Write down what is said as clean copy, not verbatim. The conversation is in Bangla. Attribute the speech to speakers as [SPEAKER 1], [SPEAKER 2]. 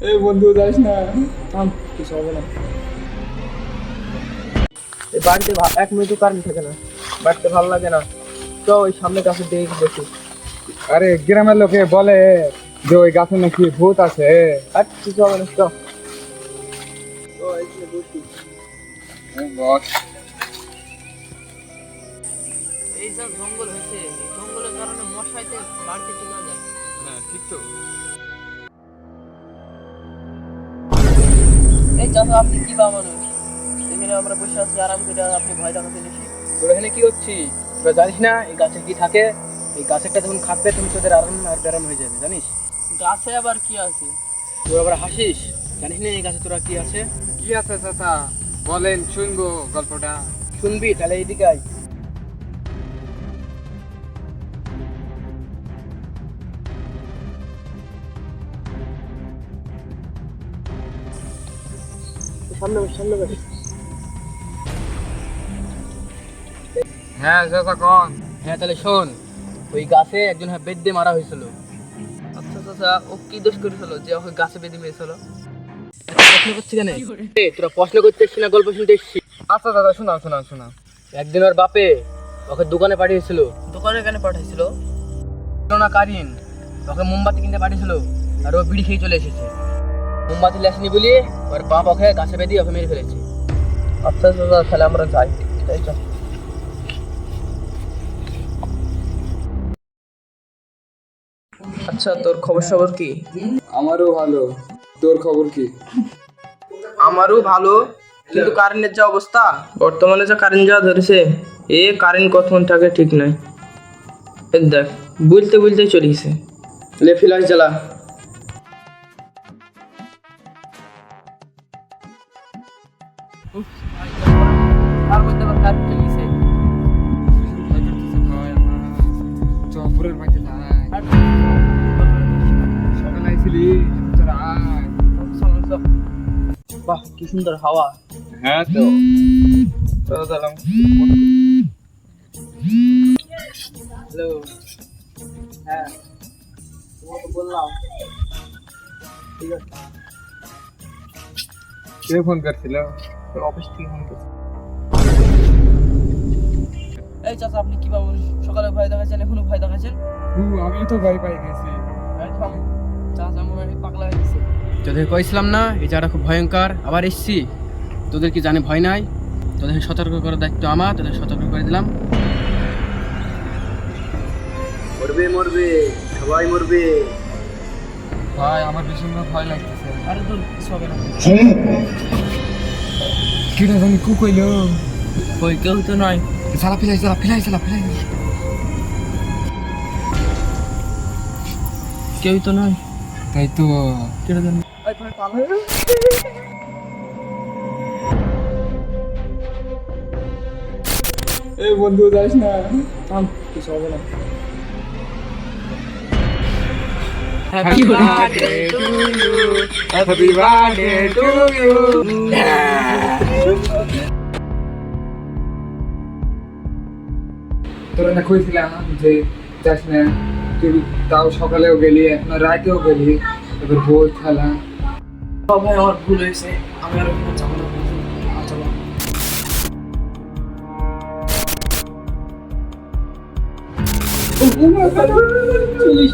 [SPEAKER 1] এই বন্ধু যাস না, থাম, কিছু হবে না।
[SPEAKER 2] এই বাড়িতে 1 মিনিটও কারেন্ট থাকে না, বাড়িতে ভালো লাগে না। তো ওই সামনে গাছে দেখি দেখি।
[SPEAKER 1] আরে গ্রামের লোকে বলে যে ওই গাছে নাকি ভূত আছে।
[SPEAKER 2] আর কিছু হবে না, তো এখানে বসি। এই সব জঙ্গল হয়েছে, এই জঙ্গলের কারণে মশাইতে বাড়িতে টিকা যায়।
[SPEAKER 1] হ্যাঁ ঠিক তো।
[SPEAKER 2] এই চাচা, আপনি কি বা মানুষ? এখানে আমরা বসে আছি আরাম করে, আর আপনি ভয় দেখাতে নিছি।
[SPEAKER 3] তোর এখানে কি হচ্ছিস? তোরা জানিস না এই গাছের কি থাকে? এই গাছেরটা যখন খাবে তুমি তোদের আরাম আর ব্যারাম হয়ে যাবে, জানিস?
[SPEAKER 2] গাছে আবার কি আছে?
[SPEAKER 3] তোরা আবার হাসিস, জানিস না এই গাছে তোরা কি আছে?
[SPEAKER 1] কি আছে চাচা, বলেন, শুনবো গল্পটা।
[SPEAKER 3] শুনবি তাহলে এইদিকে আয়।
[SPEAKER 2] সামনে বস, সামনে বস।
[SPEAKER 1] হ্যাঁ চাচা কন।
[SPEAKER 3] হ্যাঁ তাহলে শোন, ওই গাছে একজন বেদ মারা হয়েছিল।
[SPEAKER 2] আচ্ছা চাচা, ও কি দোষ করেছিল যে ওকে গাছে বেঁধে মেরেছিল?
[SPEAKER 3] প্রশ্ন করছি কেন? তোরা প্রশ্ন করতে এসছি না গল্প শুনতে এসছি?
[SPEAKER 1] আচ্ছা দাদা, শোনাও শোনাও শোনাও।
[SPEAKER 3] একদিন ওর বাপে ওকে দোকানে পাঠিয়েছিল।
[SPEAKER 2] দোকানে কেন পাঠাইছিল?
[SPEAKER 3] না কারিন, ওকে মোমবাতি কিনতে পাঠিয়েছিল, আর ও বিড়ি খেয়ে চলে এসেছে। মোমবাতি লেসনি বলি ওর বাপ ওকে গাছে বেঁধে ওকে মেরে ফেলেছে।
[SPEAKER 2] আচ্ছা চাচা, তাহলে আমরা যাই। তাই তো। আচ্ছা, তোর খবর সবর কি?
[SPEAKER 1] আমারও ভালো, তোর খবর কি?
[SPEAKER 2] আমারও ভালো, কিন্তু কারেন্টের যা অবস্থা, বর্তমানে যা কারেন্ট যা ধরেছে, এ কারেন্ট কখন থাকে ঠিক নাই। এই দেখ, বুলতে বুলতে চলে গেছে। লে ফ্ল্যাশ জ্বালা। তার মধ্যে আবার কারেন্ট চলে গেছে।
[SPEAKER 1] চপুরের বাড়িতে যাই, সকালে আইছিলি তোর আয়।
[SPEAKER 2] বাহ, কি সুন্দর হাওয়া।
[SPEAKER 1] হ্যাঁ তো চলো চলো।
[SPEAKER 2] হ্যালো। হ্যাঁ, তোমাকে বললাম। ঠিক আছে,
[SPEAKER 1] কে ফোন করছিল?
[SPEAKER 2] তোর অফিস থেকে ফোন করছে। এই চাচা, আপনি কি পাবেন? সকালে ভয় দেখাচ্ছেন, এখনো ভয় দেখাচ্ছেন?
[SPEAKER 1] আমি তো ভয় পাই গেছি।
[SPEAKER 2] চাচা মনে হয় পাগলা হয়ে গেছে।
[SPEAKER 3] তোদের কইছিলাম না এই জায়গাটা খুব ভয়ঙ্কর, আবার এসছি। তোদের কি জানে ভয় নাই? তোদের সতর্ক করার দায়িত্ব আমার, তোদের সতর্ক করে দিলাম। মরবে মরবে, সবাই মরবে।
[SPEAKER 1] ভাই আমার ভীষণ ভয় লাগতেছে।
[SPEAKER 2] আরে দূর, কিছু হবে না।
[SPEAKER 1] কিটা জানি কু কইলো।
[SPEAKER 2] ওই কেউ তো নয়।
[SPEAKER 1] চালা ফিলাই চালা ফিলাই চালা ফিলাই।
[SPEAKER 2] কেউই তো নয়।
[SPEAKER 1] তাই তো।
[SPEAKER 2] কেটে দেন।
[SPEAKER 1] এই বন্ধু যাস না, থাম, কিছু হবে না।
[SPEAKER 2] Happy birthday to you,
[SPEAKER 1] happy birthday to you. তোরা না কইছিলাম যে যাস না, তুই তাও সকালেও গেলি, এখন রাতেও গেলি, এবার বই খেলা।
[SPEAKER 2] ভাই আমার ভুল হয়েছে, আমি আর ওখানে যাবো না। চলো।
[SPEAKER 1] চল্লিশ